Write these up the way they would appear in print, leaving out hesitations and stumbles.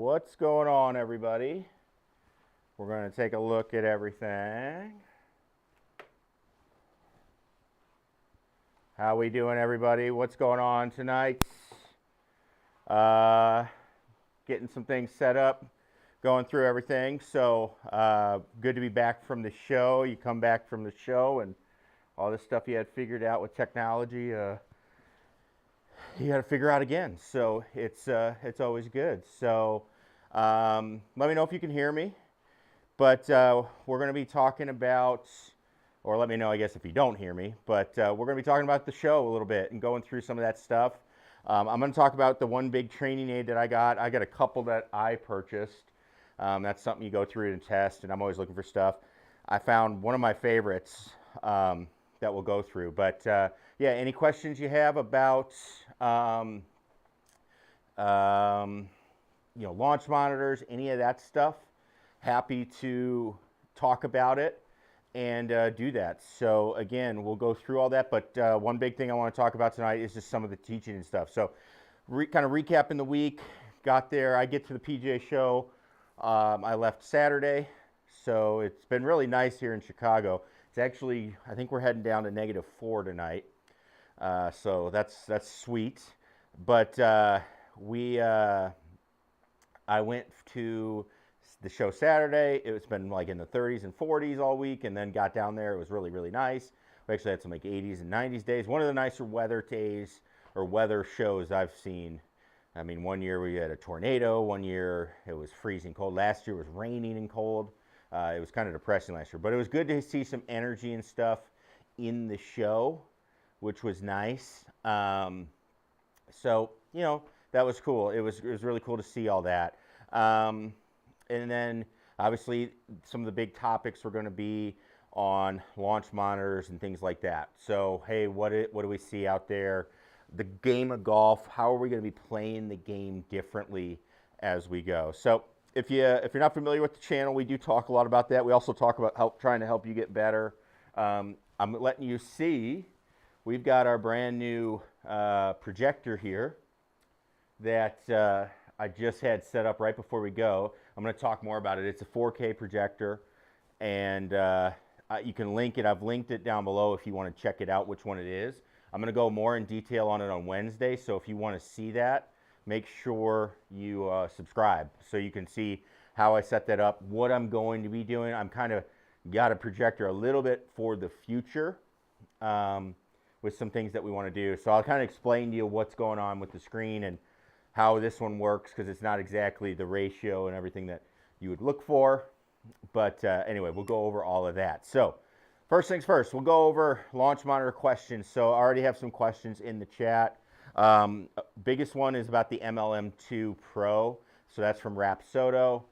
What's going on, everybody? We're going to take a look at everything. How we doing, everybody? What's going on tonight? Getting some things set up, going through everything. So good to be back from the show. You come back from the show and all this stuff you had figured out with technology, you got to figure out again. So it's always good. So let me know if you can hear me. But we're going to be talking about, or let me know, I guess, if you don't hear me. But we're going to be talking about the show a little bit and going through some of that stuff. I'm going to talk about the one big training aid that I got. I got a couple that I purchased. That's something you go through and test, and I'm always looking for stuff. I found one of my favorites that we'll go through. But yeah, any questions you have about launch monitors, any of that stuff, happy to talk about it and do that. So again, we'll go through all that, but one big thing I want to talk about tonight is just some of the teaching and stuff. So kind of recapping the week, got there, I get to the PGA show, I left Saturday, so it's been really nice here in Chicago. It's actually, I think we're heading down to -4 tonight, so that's sweet. But I went to the show Saturday. It's been like in the 30s and 40s all week, and then got down there. It was really, really nice. We actually had some like 80s and 90s days. One of the nicer weather days or weather shows I've seen. I mean, one year we had a tornado. One year it was freezing cold. Last year it was raining and cold. It was kind of depressing last year, but it was good to see some energy and stuff in the show, which was nice. So, that was cool. It was really cool to see all that. And then, obviously, some of the big topics were going to be on launch monitors and things like that. So, hey, what do we see out there? The game of golf, how are we going to be playing the game differently as we go? So, if you're not familiar with the channel, we do talk a lot about that. We also talk about trying to help you get better. I'm letting you see, we've got our brand new projector here that I just had set up right before we go. I'm going to talk more about it. It's a 4K projector, and you can link it. I've linked it down below if you want to check it out, which one it is. I'm going to go more in detail on it on Wednesday, so if you want to see that, make sure you subscribe so you can see how I set that up, what I'm going to be doing. I'm kind of got a projector a little bit for the future with some things that we want to do. So I'll kind of explain to you what's going on with the screen and how this one works, because it's not exactly the ratio and everything that you would look for. But anyway, we'll go over all of that. So first things first, we'll go over launch monitor questions. So I already have some questions in the chat. Biggest one is about the MLM2 Pro. So that's from Rapsodo.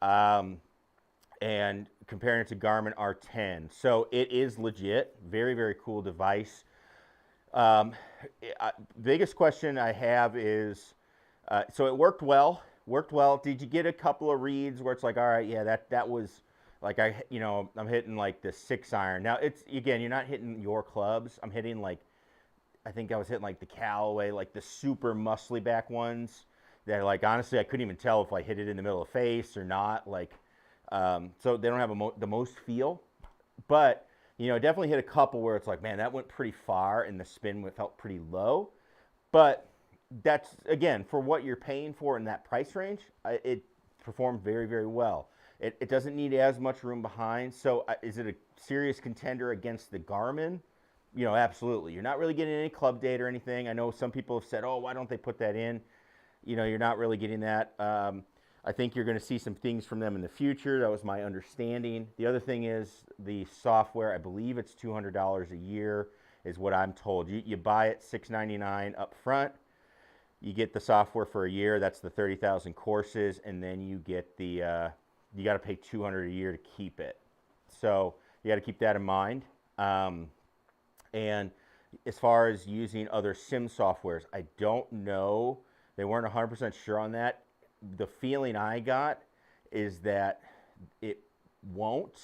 And comparing it to Garmin R10. So it is legit. Very, very cool device. Biggest question I have is, so it worked well. Did you get a couple of reads where it's like, all right, yeah, that was like, I'm hitting like the 6-iron. Now it's, again, you're not hitting your clubs. I'm hitting like, I think I was hitting like the Callaway, like the super muscly back ones that, like, honestly, I couldn't even tell if I hit it in the middle of the face or not. Like, so they don't have the most feel, but definitely hit a couple where it's like, man, that went pretty far and the spin felt pretty low. But that's, again, for what you're paying for in that price range, it performed very, very well. It doesn't need as much room behind. So is it a serious contender against the Garmin? Absolutely. You're not really getting any club data or anything. I know some people have said, oh, why don't they put that in? You're not really getting that. I think you're going to see some things from them in the future. That was my understanding. The other thing is the software. I believe it's $200 a year is what I'm told. You buy it $699 up front. You get the software for a year. That's the 30,000 courses, and then you get the you got to pay $200 a year to keep it. So you got to keep that in mind. And as far as using other sim softwares, I don't know. They weren't 100% sure on that. The feeling I got is that it won't,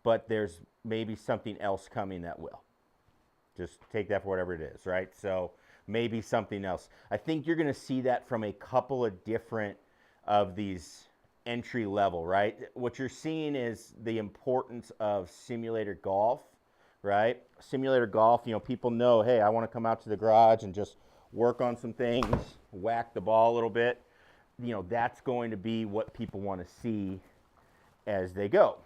but there's maybe something else coming that will. Just take that for whatever it is, right? So maybe something else. I think you're going to see that from a couple of different of these entry level, right? What you're seeing is the importance of simulator golf, right? Simulator golf, people know, hey, I want to come out to the garage and just work on some things, whack the ball a little bit. That's going to be what people want to see as they go.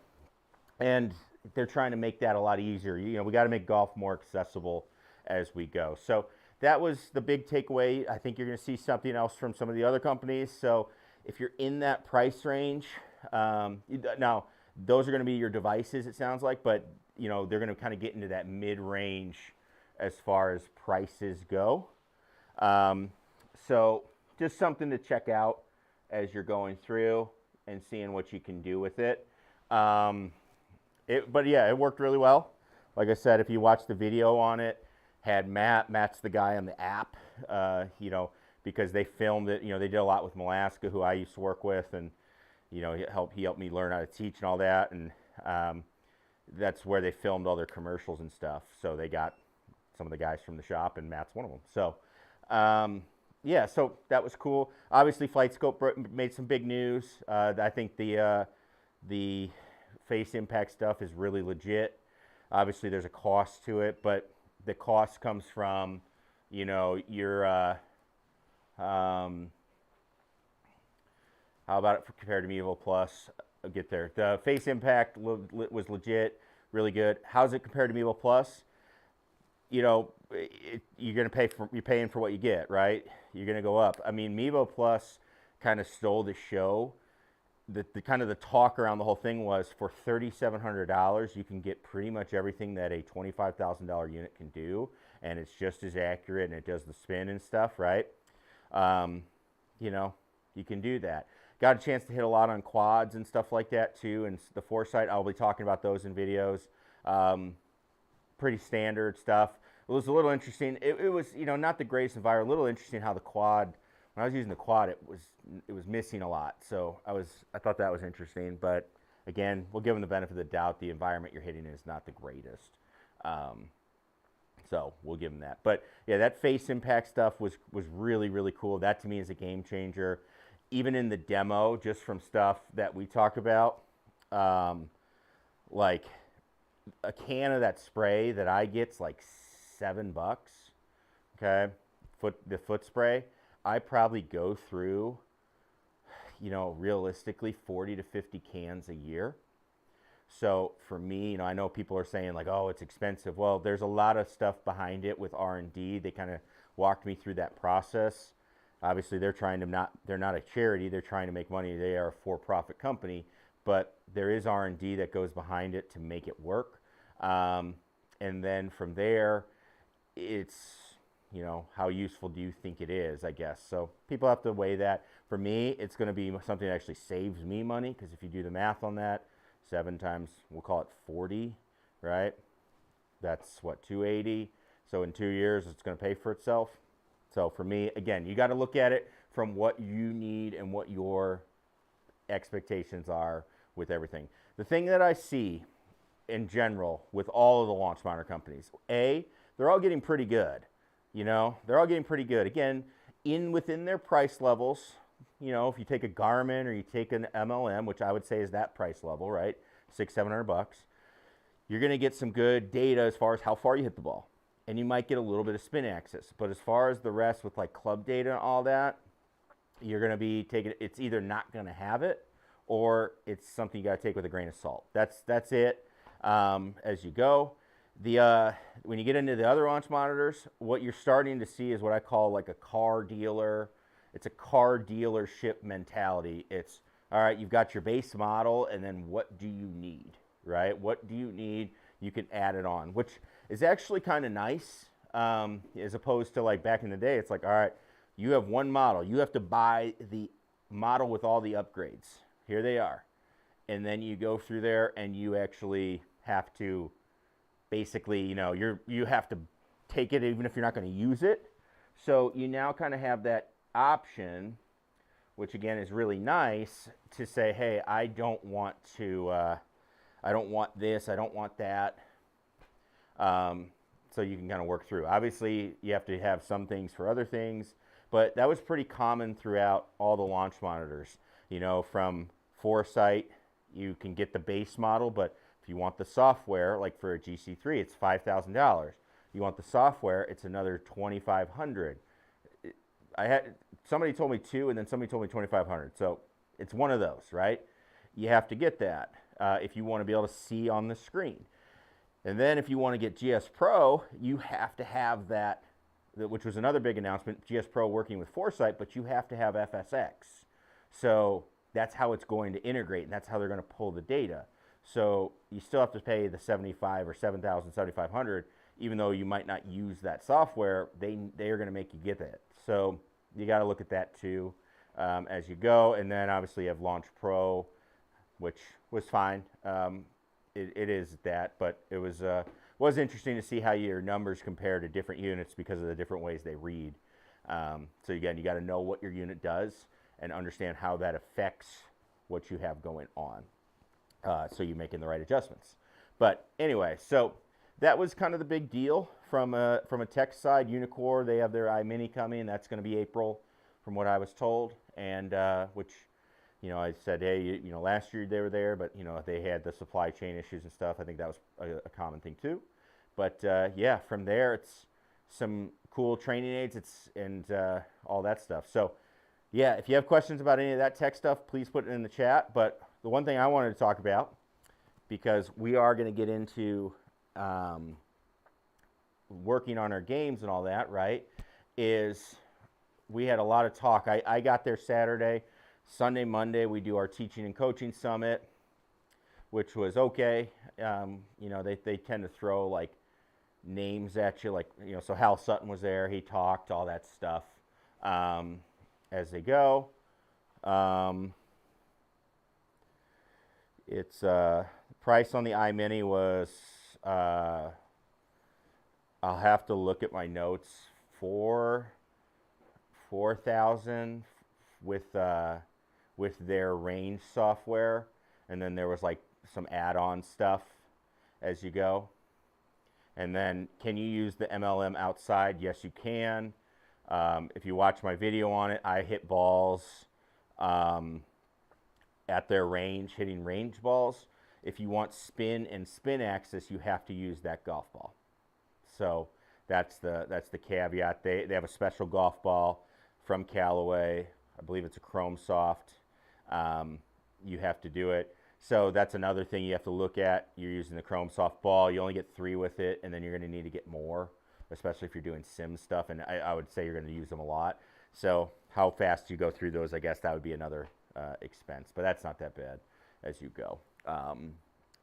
And they're trying to make that a lot easier. We got to make golf more accessible as we go. So that was the big takeaway. I think you're going to see something else from some of the other companies. So if you're in that price range, now those are going to be your devices, it sounds like, but they're going to kind of get into that mid-range as far as prices go. So just something to check out as you're going through and seeing what you can do with it. But yeah, it worked really well. Like I said, if you watch the video on it, had Matt's the guy on the app, because they filmed it. They did a lot with Alaska, who I used to work with, and he helped me learn how to teach and all that, and that's where they filmed all their commercials and stuff. So they got some of the guys from the shop, and Matt's one of them. So yeah, so that was cool. Obviously, FlightScope made some big news. I think the face impact stuff is really legit. Obviously, there's a cost to it, but the cost comes from, your how about it compared to Mevo Plus? I'll get there. The face impact was legit, really good. How's it compared to Mevo Plus? You're paying for what you get, right? You're gonna go up. I mean, Mevo Plus kind of stole the show. The kind of the talk around the whole thing was, for $3,700, you can get pretty much everything that a $25,000 unit can do, and it's just as accurate, and it does the spin and stuff, right? You can do that. Got a chance to hit a lot on quads and stuff like that too, and the Foresight, I'll be talking about those in videos. Pretty standard stuff. It was a little interesting. It was, not the greatest environment. A little interesting how the quad, when I was using the quad, it was missing a lot. So I thought that was interesting. But again, we'll give them the benefit of the doubt. The environment you're hitting is not the greatest. So we'll give them that. But yeah, that face impact stuff was really, really cool. That to me is a game changer. Even in the demo, just from stuff that we talk about, like a can of that spray that I get's like $7. Okay, the foot spray. I probably go through, realistically 40 to 50 cans a year. So for me, I know people are saying like, oh, it's expensive. Well, there's a lot of stuff behind it with R&D. They kind of walked me through that process. Obviously, they're not a charity. They're trying to make money. They are a for-profit company, but there is R&D that goes behind it to make it work. And then from there, it's, how useful do you think it is, I guess. So people have to weigh that. For me, it's going to be something that actually saves me money, because if you do the math on that, 7 times, we'll call it 40, right? That's what, 280. So in 2 years, it's going to pay for itself. So for me, again, you got to look at it from what you need and what your expectations are with everything. The thing that I see in general with all of the launch monitor companies, they're all getting pretty good. They're all getting pretty good. Again, within their price levels. If you take a Garmin or you take an MLM, which I would say is that price level, right? $600-700, you're going to get some good data as far as how far you hit the ball. And you might get a little bit of spin axis. But as far as the rest with like club data and all that, you're going to be taking, it's either not going to have it, or it's something you got to take with a grain of salt. That's it as you go. When you get into the other launch monitors, what you're starting to see is what I call like a car dealer. It's a car dealership mentality. It's, all right, you've got your base model, and then what do you need, right? What do you need? You can add it on, which is actually kind of nice, as opposed to like back in the day. It's like, all right, you have one model. You have to buy the model with all the upgrades. Here they are. And then you go through there, and you actually have to basically, you have to take it even if you're not going to use it. So you now kind of have that option, which again is really nice, to say, hey, I don't want this, I don't want that. So you can kind of work through. Obviously, you have to have some things for other things, but that was pretty common throughout all the launch monitors. From Foresight, you can get the base model, but if you want the software, like for a GC3, it's $5,000. You want the software, it's another $2,500. Somebody told me two, and then somebody told me $2,500. So it's one of those, right? You have to get that if you want to be able to see on the screen. And then if you want to get GS Pro, you have to have that, which was another big announcement, GS Pro working with Foresight, but you have to have FSX. So that's how it's going to integrate, and that's how they're going to pull the data. So you still have to pay the $7,500 or $7,500, even though you might not use that software. They are going to make you get that. So you got to look at that too as you go. And then obviously you have Launch Pro, which was fine. It is that, but it was interesting to see how your numbers compare to different units because of the different ways they read. So again, you got to know what your unit does and understand how that affects what you have going on, so you're making the right adjustments. But anyway, so that was kind of the big deal from a tech side. Unicore, they have their iMini coming. That's going to be April, from what I was told, and which, I said, hey, last year they were there, but they had the supply chain issues and stuff. I think that was a common thing too. But yeah, from there it's some cool training aids, and all that stuff. So yeah, if you have questions about any of that tech stuff, please put it in the chat. But the one thing I wanted to talk about, because we are going to get into working on our games and all that, right, is we had a lot of talk. I got there Saturday. Sunday, Monday, we do our teaching and coaching summit, which was okay. They tend to throw like names at you, like, so Hal Sutton was there. He talked, all that stuff as they go. It's price on the iMini was, I'll have to look at my notes, $4,000 with their range software, and then there was like some add-on stuff as you go. And then, can you use the MLM outside? Yes, you can. If you watch my video on it, I hit balls at their range, hitting range balls. If you want spin and spin axis, you have to use that golf ball. So that's the caveat. They have a special golf ball from Callaway. I believe it's a Chrome Soft. You have to do it. So that's another thing you have to look at. You're using the Chrome Soft ball. You only get 3 with it, and then you're going to need to get more, especially if you're doing sim stuff. And I would say you're going to use them a lot. So how fast you go through those, I guess that would be another expense. But that's not that bad as you go.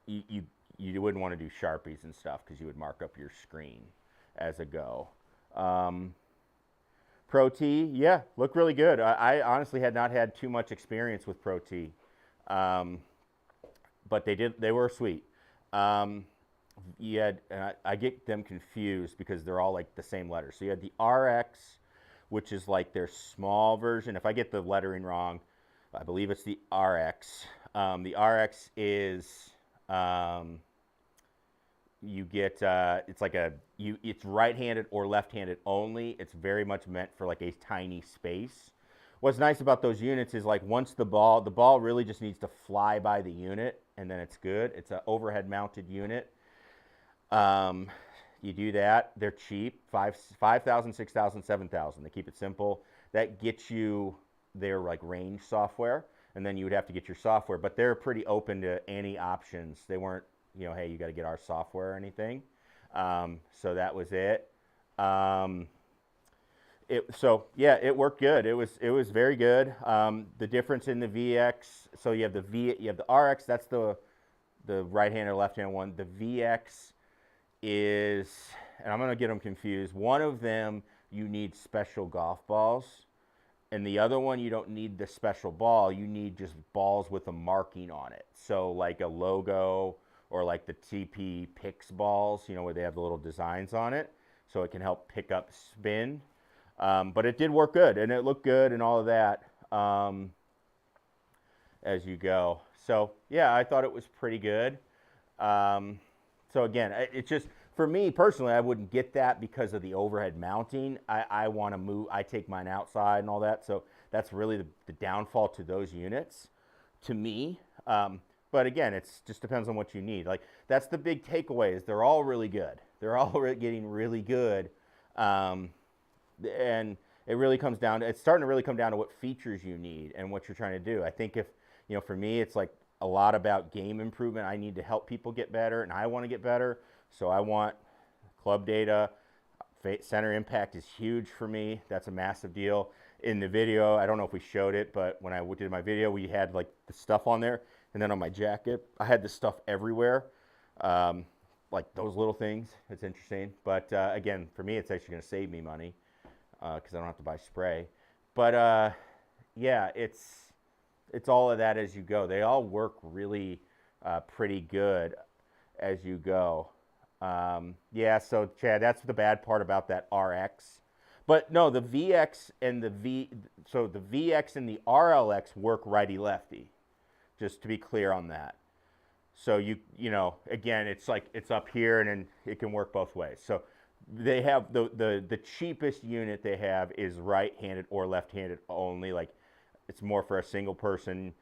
You wouldn't want to do Sharpies and stuff because you would mark up your screen as a go. Pro T, yeah, looked really good. I honestly had not had too much experience with Pro T, but they were sweet. You had, I get them confused because they're all like the same letters. So you had the RX, which is like their small version. If I get the lettering wrong, I believe it's the RX. The RX is you get it's like it's right-handed or left-handed only. It's very much meant for like a tiny space. What's nice about those units is like once the ball really just needs to fly by the unit, and then it's good. It's an overhead mounted unit. You do that. They're cheap, $5,000, $6,000, $7,000. They keep it simple. That gets you their like range software, and then you would have to get your software. But they're pretty open to any options. They weren't, hey, you got to get our software or anything. So that was it. So yeah, it worked good. It was very good. The difference in the VX, so you have the RX. That's the right-hand or left-hand one. The VX is, and I'm gonna get them confused. One of them you need special golf balls, and the other one you don't need the special ball. You need just balls with a marking on it. So like a logo, or like the TP Pix balls, where they have the little designs on it, so it can help pick up spin. But it did work good, and it looked good and all of that as you go. So yeah, I thought it was pretty good. So again, it's just, for me personally, I wouldn't get that because of the overhead mounting. I want to move, I take mine outside and all that. So That's really the downfall to those units, to me. But again, it's just depends on what you need. Like that's the big takeaway is they're all really good. They're all getting really good, and it really comes down to it's starting to really come down to what features you need and what you're trying to do. I think if for me, it's like a lot about game improvement. I need to help people get better, and I want to get better. So I want club data. Center impact is huge for me. That's a massive deal. In the video, I don't know if we showed it, but when I did my video, we had like the stuff on there, and then on my jacket, I had this stuff everywhere, like those little things. It's interesting, but again, for me, it's actually going to save me money because I don't have to buy spray. But yeah, it's all of that as you go. They all work really pretty good as you go. Yeah, so Chad, that's the bad part about that RX. But no, the VX and the VX and the RLX work righty-lefty, just to be clear on that. So again, it's like it's up here and then it can work both ways. So they have the cheapest unit they have is right-handed or left-handed only. Like it's more for a single person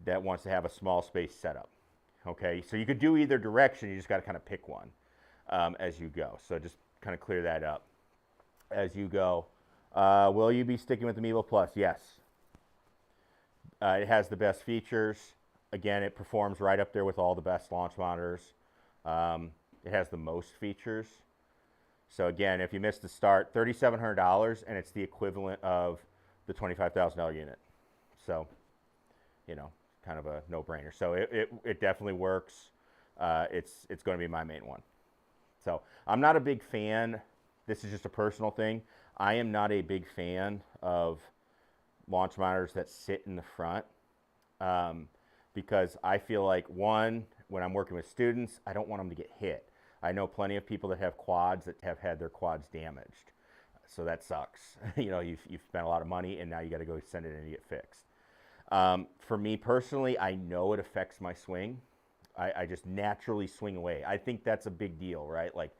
that wants to have a small space setup. Okay, so you could do either direction. You just got to kind of pick one as you go. So just kind of clear that up as you go. Will you be sticking with the Mevo Plus? Yes. It has the best features. Again, it performs right up there with all the best launch monitors. It has the most features. So again, if you missed the start, $3,700, and it's the equivalent of the $25,000 unit. So, kind of a no-brainer. So it definitely works. It's going to be my main one. So I'm not a big fan. This is just a personal thing. I am not a big fan of launch monitors that sit in the front because I feel like, one, when I'm working with students, I don't want them to get hit. I know plenty of people that have quads that have had their quads damaged. So that sucks. You've spent a lot of money and now you got to go send it in to get fixed. For me personally, I know it affects my swing. I just naturally swing away. I think that's a big deal, right? Like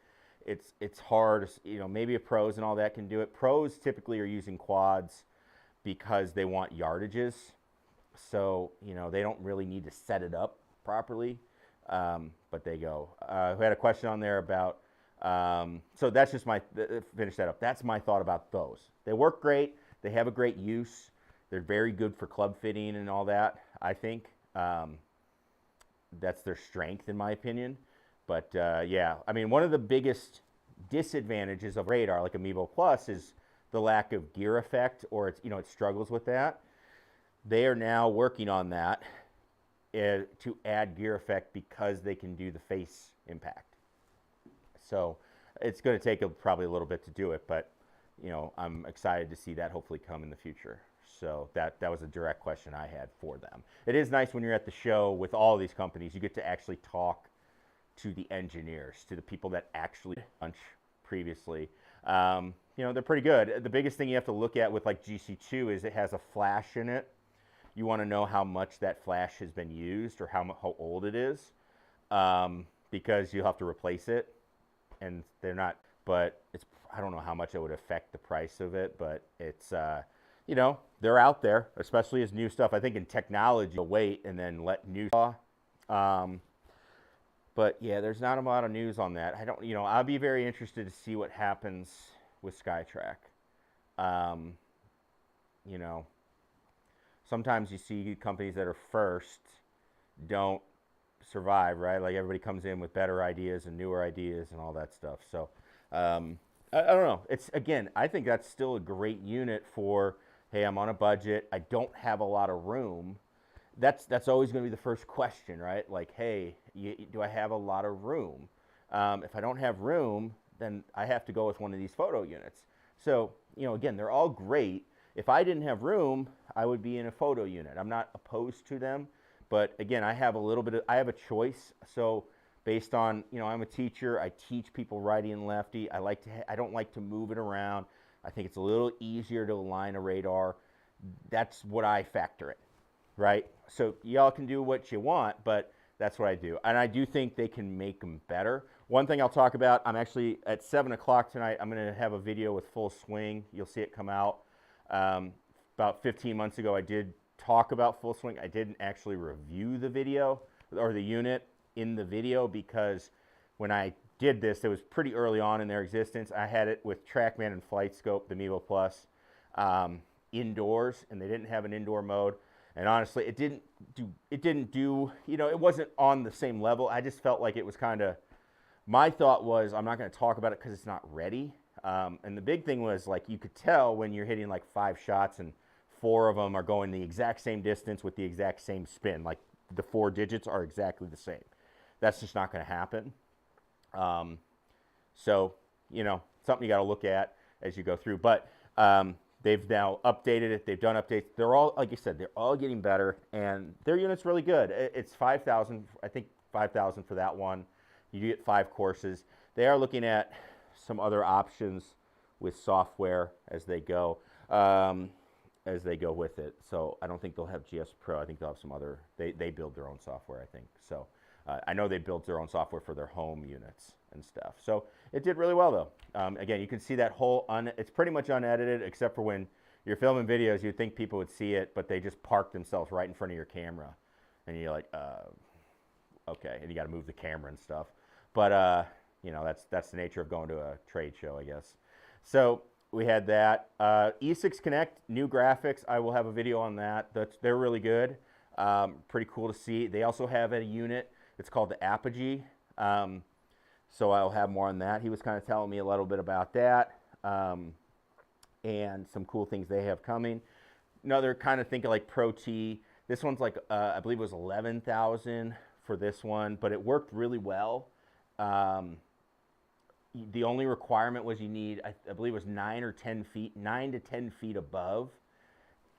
it's hard, maybe a pros and all that can do it. Pros typically are using quads because they want yardages. So, they don't really need to set it up properly, but they go. We had a question on there about, so that's just finish that up. That's my thought about those. They work great. They have a great use. They're very good for club fitting and all that, I think. That's their strength, in my opinion. But, yeah, I mean, one of the biggest disadvantages of radar, like a Mevo Plus, is the lack of gear effect, or it struggles with that. They are now working on that to add gear effect because they can do the face impact. So it's going to take probably a little bit to do it, but, I'm excited to see that hopefully come in the future. So that was a direct question I had for them. It is nice when you're at the show with all of these companies, you get to actually talk to the engineers, to the people that actually launched previously. They're pretty good. The biggest thing you have to look at with like GC2 is it has a flash in it. You want to know how much that flash has been used or how old it is, because you'll have to replace it, and they're not. But I don't know how much it would affect the price of it, but it's they're out there, especially as new stuff. I think in technology, you'll wait and then let new stuff. But yeah, there's not a lot of news on that. I'll be very interested to see what happens with SkyTrack. Sometimes you see companies that are first don't survive, right? Like everybody comes in with better ideas and newer ideas and all that stuff. So I don't know. I think that's still a great unit for, hey, I'm on a budget. I don't have a lot of room. That's always going to be the first question, right? Like, hey, do I have a lot of room? If I don't have room, then I have to go with one of these photo units. So, again, they're all great. If I didn't have room, I would be in a photo unit. I'm not opposed to them, but again, I have I have a choice. So based on, I'm a teacher. I teach people righty and lefty. I don't like to move it around. I think it's a little easier to align a radar. That's what I factor in, right? So y'all can do what you want, but that's what I do. And I do think they can make them better. One thing I'll talk about, I'm actually at 7 o'clock tonight, I'm going to have a video with full swing. You'll see it come out. about 15 months ago, I did talk about Full Swing. I didn't actually review the video or the unit in the video because when I did this, it was pretty early on in their existence. I had it with TrackMan and Flight Scope, the Mevo Plus, indoors, and they didn't have an indoor mode. And honestly, it didn't do, it wasn't on the same level. I just felt like it was kind of, my thought was, I'm not going to talk about it because it's not ready. And the big thing was, like, you could tell when you're hitting like 5 shots and 4 of them are going the exact same distance with the exact same spin. Like, the 4 digits are exactly the same. That's just not going to happen. So, something you got to look at as you go through. But they've now updated it. They've done updates. They're all, like you said, they're all getting better, and their unit's really good. It's $5,000, I think $5,000 for that one. You get 5 courses. They are looking at some other options with software as they go with it. So I don't think they'll have GS Pro. I think they'll have some other. They build their own software, I think. So I know they built their own software for their home units and stuff. So it did really well, though. Again, you can see that whole, it's pretty much unedited, except for when you're filming videos, you'd think people would see it, but they just park themselves right in front of your camera. And you're like, okay. And you got to move the camera and stuff. But, that's the nature of going to a trade show, I guess. So we had that. E6 Connect, new graphics. I will have a video on that. They're really good. Pretty cool to see. They also have a unit. It's called the Apogee. So I'll have more on that. He was kind of telling me a little bit about that and some cool things they have coming. Another kind of thinking like Pro T. This one's like, I believe it was $11,000 for this one, but it worked really well. The only requirement was you need, I believe it was 9 or 10 feet, 9 to 10 feet above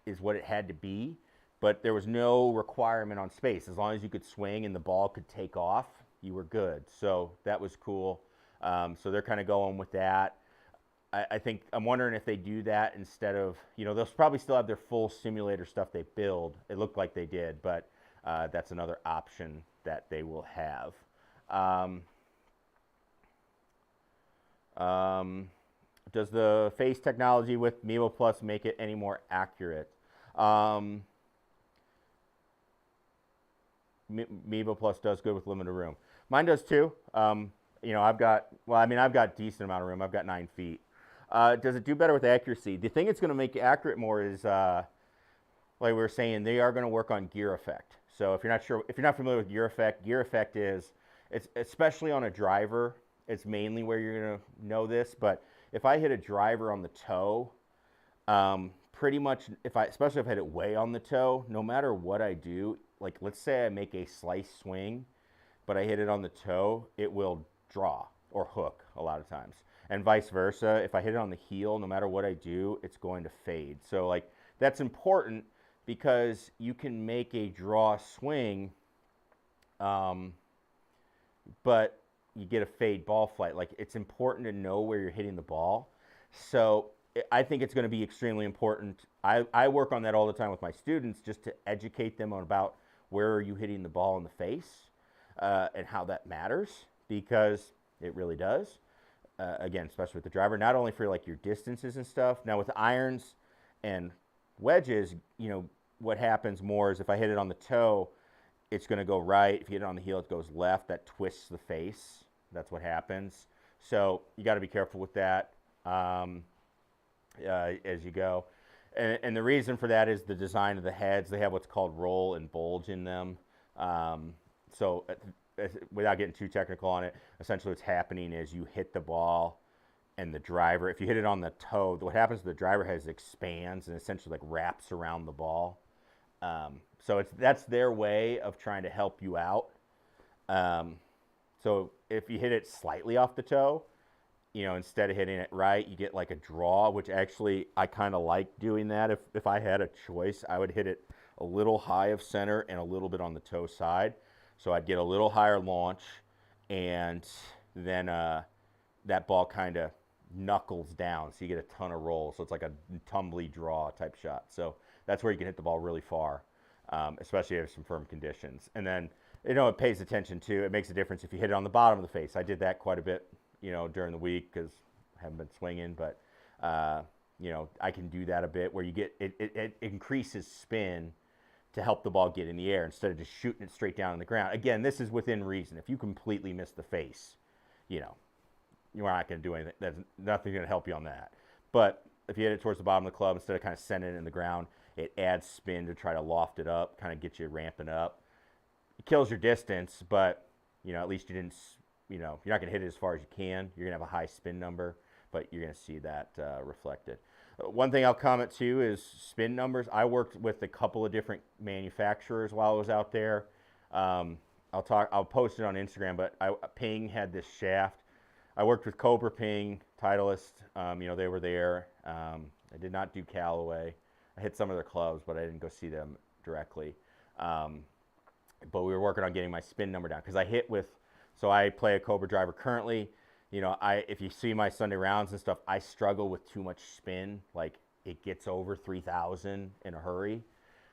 is what it had to be. But there was no requirement on space. As long as you could swing and the ball could take off, you were good. So that was cool. So they're kind of going with that. I think, I'm wondering if they do that instead of, they'll probably still have their full simulator stuff they build. It looked like they did, but that's another option that they will have. Does the face technology with Mevo Plus make it any more accurate? Mevo Plus does good with limited room. Mine does too. I've got decent amount of room. I've got 9 feet. Does it do better with accuracy? The thing it's going to make it accurate more is, like we were saying, they are going to work on gear effect. So if you're not familiar with gear effect is, it's especially on a driver, it's mainly where you're going to know this. But if I hit a driver on the toe, pretty much, especially if I hit it way on the toe, no matter what I do, like let's say I make a slice swing, but I hit it on the toe, it will draw or hook a lot of times. And vice versa, if I hit it on the heel, no matter what I do, it's going to fade. So like that's important because you can make a draw swing, but you get a fade ball flight. Like it's important to know where you're hitting the ball. So I think it's going to be extremely important. I work on that all the time with my students just to educate them on about where are you hitting the ball in the face and how that matters, because it really does. Again, especially with the driver, not only for like your distances and stuff. Now with irons and wedges, what happens more is if I hit it on the toe, it's going to go right. If you hit it on the heel, it goes left. That twists the face. That's what happens. So you got to be careful with that as you go. And the reason for that is the design of the heads. They have what's called roll and bulge in them. So without getting too technical on it, essentially what's happening is you hit the ball and the driver, if you hit it on the toe, what happens is the driver head expands and essentially like wraps around the ball. So that's their way of trying to help you out. So if you hit it slightly off the toe, instead of hitting it right, you get like a draw, which actually I kind of like doing that. If I had a choice, I would hit it a little high of center and a little bit on the toe side. So I'd get a little higher launch, and then that ball kind of knuckles down, so you get a ton of roll. So it's like a tumbly draw type shot. So that's where you can hit the ball really far, especially if some firm conditions. And then, it pays attention to, it makes a difference if you hit it on the bottom of the face. I did that quite a bit, during the week because I haven't been swinging. But I can do that a bit where you get it increases spin to help the ball get in the air instead of just shooting it straight down on the ground. Again, this is within reason. If you completely miss the face, you're not going to do anything. There's nothing going to help you on that. But if you hit it towards the bottom of the club instead of kind of sending it in the ground, it adds spin to try to loft it up, kind of get you ramping up. It kills your distance, but at least you didn't. You're not going to hit it as far as you can. You're going to have a high spin number, but you're going to see that reflected. One thing I'll comment too is spin numbers. I worked with a couple of different manufacturers while I was out there. I'll post it on Instagram, but Ping had this shaft. I worked with Cobra Ping, Titleist. They were there. I did not do Callaway. I hit some of their clubs, but I didn't go see them directly. But we were working on getting my spin number down because I play a Cobra driver currently. If you see my Sunday rounds and stuff, I struggle with too much spin. Like it gets over 3,000 in a hurry,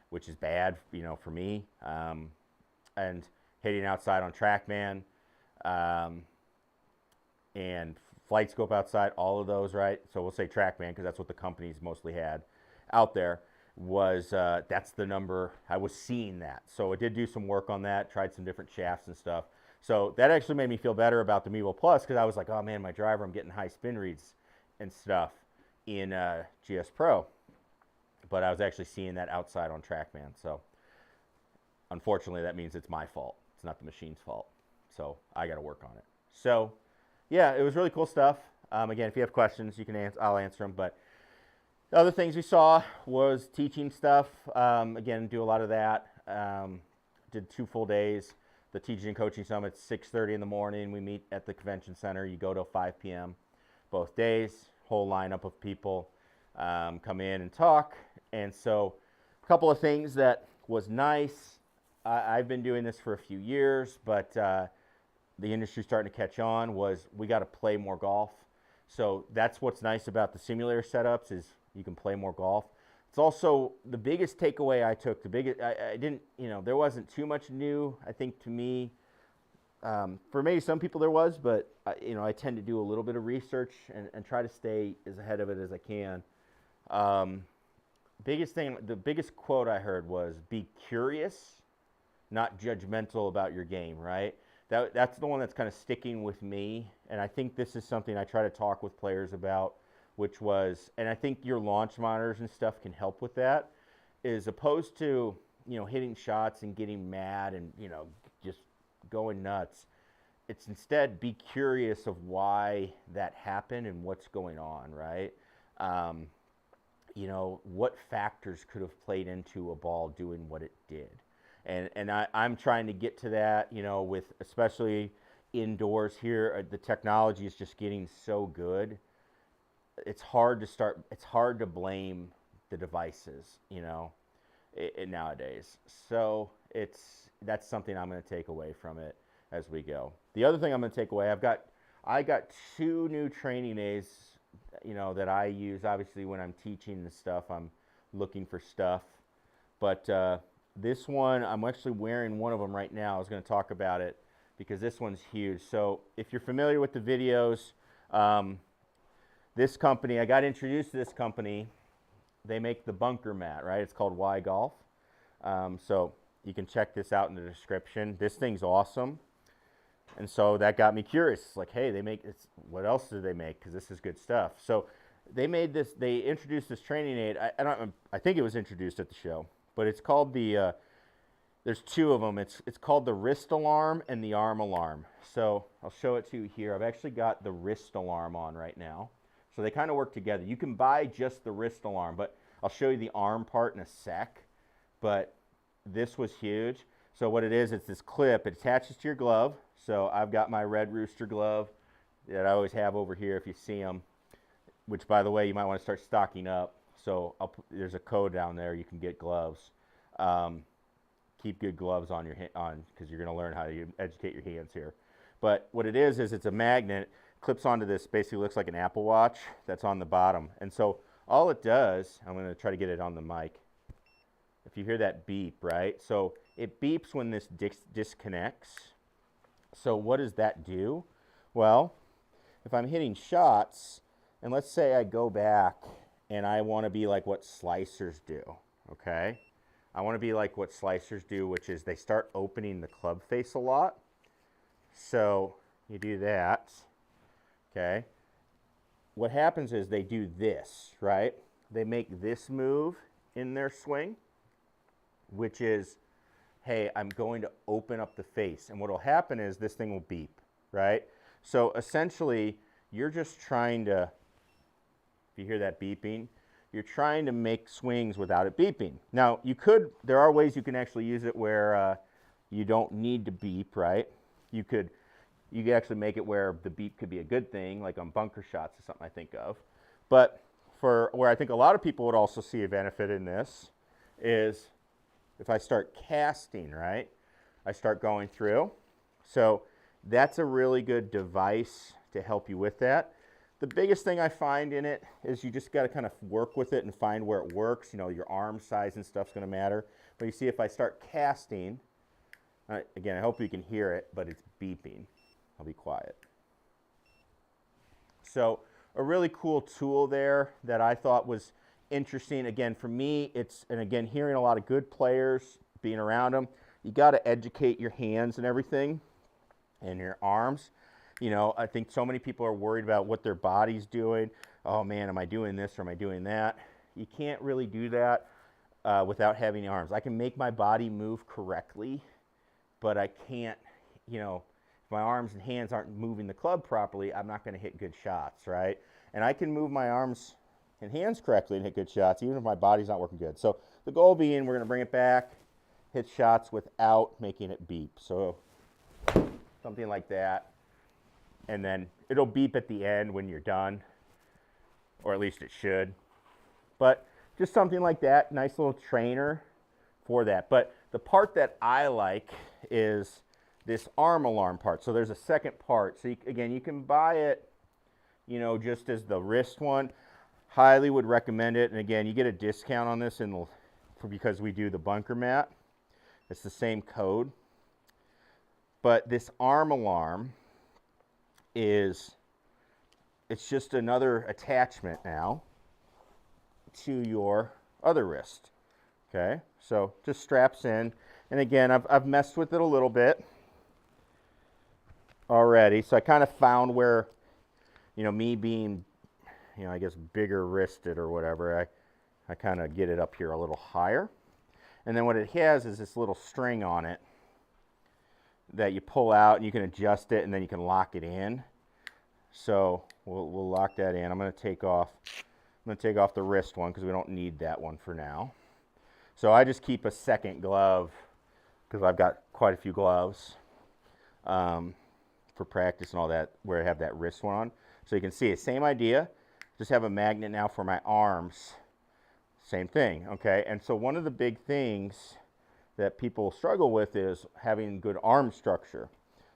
which is bad, for me. And hitting outside on TrackMan, and Flight Scope outside, all of those, right? So we'll say TrackMan because that's what the companies mostly had out there. That's the number. I was seeing that. So I did do some work on that, tried some different shafts and stuff. So that actually made me feel better about the Mevo Plus because I was like, oh man, my driver, I'm getting high spin reads and stuff in GS Pro. But I was actually seeing that outside on TrackMan. So unfortunately, that means it's my fault. It's not the machine's fault. So I got to work on it. So yeah, it was really cool stuff. Again, if you have questions, you can I'll answer them. But the other things we saw was teaching stuff. Again, do a lot of that. Did 2 full days. The Teaching and Coaching Summit, 6:30 in the morning. We meet at the convention center. You go till 5 p.m. both days. Whole lineup of people come in and talk. And so a couple of things that was nice. I've been doing this for a few years, but the industry starting to catch on was we got to play more golf. So that's what's nice about the simulator setups is you can play more golf. It's also the biggest takeaway I took. I didn't, there wasn't too much new. I think to me, for maybe some people there was, but I tend to do a little bit of research and try to stay as ahead of it as I can. The biggest quote I heard was, "Be curious, not judgmental about your game." Right? That's the one that's kind of sticking with me, and I think this is something I try to talk with players about. Which was, and I think your launch monitors and stuff can help with that, is opposed to, hitting shots and getting mad and, just going nuts. It's instead be curious of why that happened and what's going on, right? What factors could have played into a ball doing what it did. And I'm trying to get to that, with especially indoors here, the technology is just getting so good. It's hard to blame the devices, nowadays. So that's something I'm going to take away from it as we go. The other thing I'm going to take away, I got 2 new training aids, that I use. Obviously, when I'm teaching the stuff, I'm looking for stuff. But this one, I'm actually wearing one of them right now. I was going to talk about it because this one's huge. So if you're familiar with the videos, this company, I got introduced to this company. They make the bunker mat, right? It's called Y Golf. So you can check this out in the description. This thing's awesome. And so that got me curious. It's like, hey, what else do they make? Because this is good stuff. So they introduced this training aid. I think it was introduced at the show, but it's called there's 2 of them. It's called the wrist alarm and the arm alarm. So I'll show it to you here. I've actually got the wrist alarm on right now. So they kind of work together. You can buy just the wrist alarm, but I'll show you the arm part in a sec. But this was huge. So what it is, it's this clip. It attaches to your glove. So I've got my Red Rooster glove that I always have over here if you see them, which, by the way, you might want to start stocking up. So there's a code down there. You can get gloves. Keep good gloves on because you're going to learn how to educate your hands here. But what it is it's a magnet. Clips onto this, basically looks like an Apple Watch that's on the bottom. And so all it does, I'm going to try to get it on the mic. If you hear that beep, right? So it beeps when this disconnects. So what does that do? Well, if I'm hitting shots, and let's say I go back and I want to be like what slicers do, okay? I want to be like what slicers do, which is they start opening the club face a lot. So you do that, okay? What happens is they do this, right? They make this move in their swing, which is, hey, I'm going to open up the face. And what will happen is this thing will beep, right? So essentially, you're just trying to, if you hear that beeping, you're trying to make swings without it beeping. Now, there are ways you can actually use it where you don't need to beep, right? You could actually make it where the beep could be a good thing, like on bunker shots is something I think of. But for where I think a lot of people would also see a benefit in this is if I start casting, right? I start going through. So that's a really good device to help you with that. The biggest thing I find in it is you just got to kind of work with it and find where it works. You know, your arm size and stuff's going to matter. But you see if I start casting, again, I hope you can hear it, but it's beeping. I'll be quiet. So a really cool tool there that I thought was interesting. Again, for me, and again, hearing a lot of good players, being around them, you got to educate your hands and everything and your arms. You know, I think so many people are worried about what their body's doing. Oh man, am I doing this or am I doing that? You can't really do that without having the arms. I can make my body move correctly, but I can't, you know, if my arms and hands aren't moving the club properly, I'm not going to hit good shots, right? And I can move my arms and hands correctly and hit good shots, even if my body's not working good. So the goal being, we're going to bring it back, hit shots without making it beep. So something like that. And then it'll beep at the end when you're done, or at least it should. But just something like that, nice little trainer for that. But the part that I like is this arm alarm part. So there's a second part. So again, you can buy it, you know, just as the wrist one. Highly would recommend it. And again, you get a discount on this because we do the bunker mat. It's the same code. But this arm alarm it's just another attachment now to your other wrist. Okay, so just straps in. And again, I've messed with it a little bit already. So I kind of found where, you know, me being, you know, I guess bigger wristed or whatever, I kind of get it up here a little higher. And then what it has is this little string on it that you pull out and you can adjust it and then you can lock it in. So we'll lock that in. I'm going to take off the wrist one because we don't need that one for now. So I just keep a second glove because I've got quite a few gloves for practice and all that where I have that wrist one on. So you can see it, same idea, just have a magnet now for my arms. Same thing, okay? And so one of the big things that people struggle with is having good arm structure.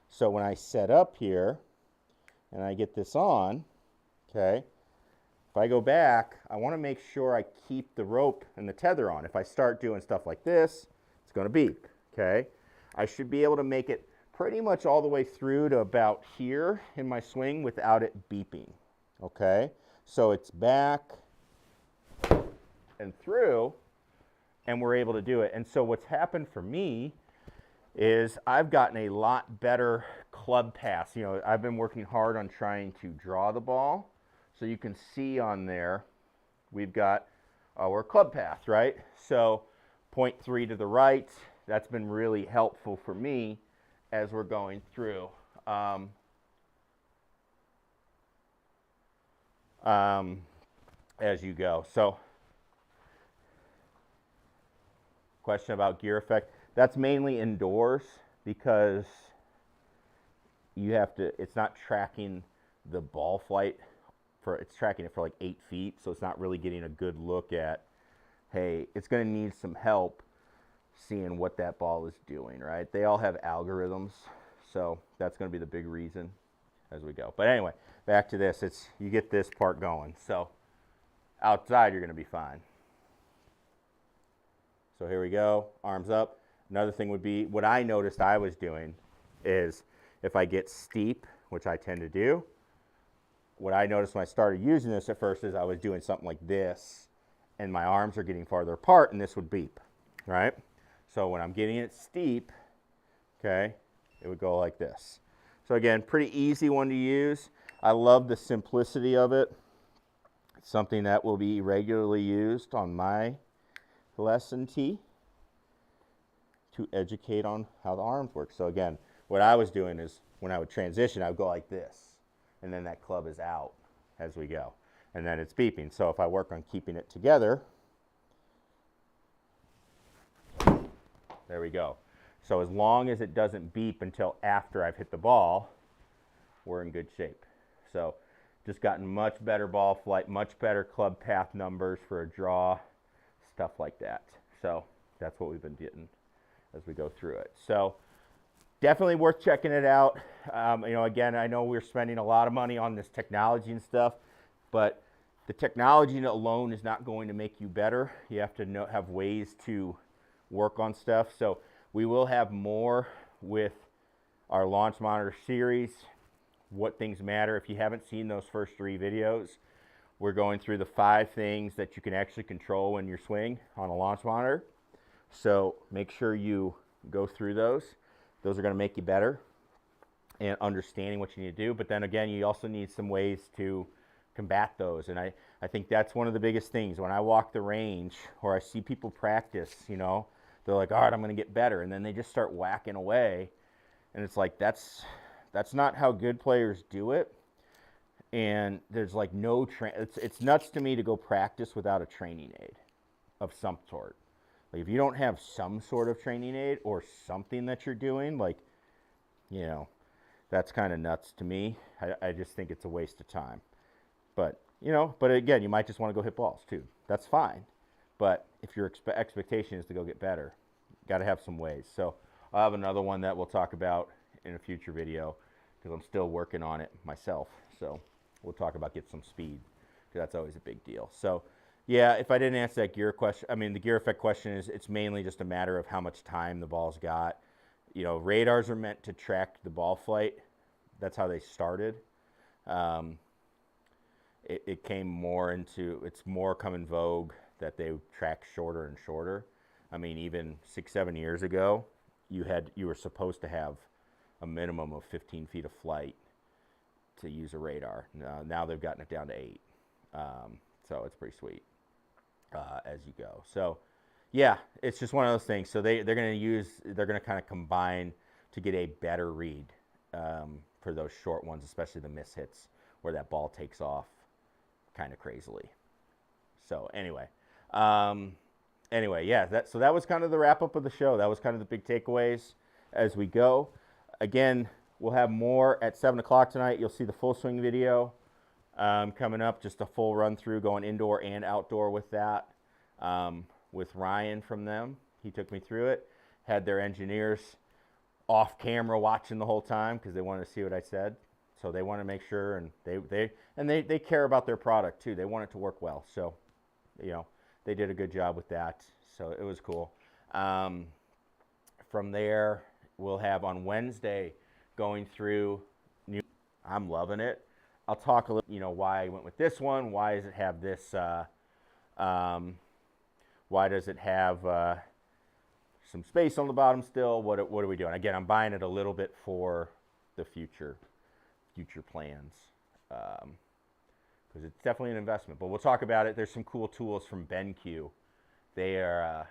So when I set up here and I get this on, okay, if I go back, I want to make sure I keep the rope and the tether on. If I start doing stuff like this, it's going to beep, okay? I should be able to make it pretty much all the way through to about here in my swing without it beeping, okay? So it's back and through, and we're able to do it. And so what's happened for me is I've gotten a lot better club pass. You know, I've been working hard on trying to draw the ball. So you can see on there, we've got our club path, right? So 0.3 to the right, that's been really helpful for me as we're going through. As you go. So, question about gear effect. That's mainly indoors because you have to, it's not tracking the ball flight, it's tracking it for like 8 feet, so it's not really getting a good look at, hey, it's going to need some help seeing what that ball is doing, right? They all have algorithms, so that's going to be the big reason as we go. But anyway, back to this, you get this part going. So outside, you're going to be fine. So here we go, arms up. Another thing would be, what I noticed I was doing is if I get steep, which I tend to do, what I noticed when I started using this at first is I was doing something like this, and my arms are getting farther apart, and this would beep, right? So when I'm getting it steep, okay, it would go like this. So again, pretty easy one to use. I love the simplicity of it. It's something that will be regularly used on my lesson tee to educate on how the arms work. So again, what I was doing is when I would transition, I would go like this, and then that club is out as we go, and then it's beeping. So if I work on keeping it together, there we go. So as long as it doesn't beep until after I've hit the ball, we're in good shape. So just gotten much better ball flight, much better club path numbers for a draw, stuff like that. So that's what we've been getting as we go through it. So definitely worth checking it out. You know, again, I know we're spending a lot of money on this technology and stuff, but the technology alone is not going to make you better. You have to have ways to work on stuff. So we will have more with our launch monitor series, what things matter. If you haven't seen those first 3 videos, we're going through the 5 things that you can actually control when you're swing on a launch monitor. So make sure you go through those. Those are going to make you better and understanding what you need to do. But then again, you also need some ways to combat those. And I think that's one of the biggest things. When I walk the range or I see people practice, you know, they're like, all right, I'm going to get better. And then they just start whacking away. And it's like, that's not how good players do it. And there's like no it's nuts to me to go practice without a training aid of some sort. Like if you don't have some sort of training aid or something that you're doing, like, you know, that's kind of nuts to me. I just think it's a waste of time. But, you know, but again, you might just want to go hit balls too. That's fine. But if your expectation is to go get better, you got to have some ways. So I'll have another one that we'll talk about in a future video because I'm still working on it myself. So we'll talk about get some speed because that's always a big deal. So yeah, if I didn't answer that gear question, I mean, the gear effect question is it's mainly just a matter of how much time the ball's got. You know, radars are meant to track the ball flight. That's how they started. It came more into, it's more come in vogue that they track shorter and shorter. I mean, even 6-7 years ago, you were supposed to have a minimum of 15 feet of flight to use a radar. Now they've gotten it down to 8. So it's pretty sweet. As you go. So yeah, it's just one of those things. So they're going to kind of combine to get a better read for those short ones, especially the miss hits where that ball takes off kind of crazily. So anyway, yeah, so that was kind of the wrap up of the show. That was kind of the big takeaways as we go. Again, we'll have more at 7 o'clock tonight. You'll see the full swing video coming up, just a full run through going indoor and outdoor with that, with Ryan from them. He took me through it, had their engineers off camera watching the whole time because they wanted to see what I said. So they want to make sure, and they care about their product too. They want it to work well. So, you know, they did a good job with that. So it was cool. From there, we'll have on Wednesday going through new. I'm loving it. I'll talk a little, you know, why I went with this one. Why does it have this? Why does it have some space on the bottom still? What are we doing? Again, I'm buying it a little bit for the future plans because it's definitely an investment. But we'll talk about it. There's some cool tools from BenQ. They are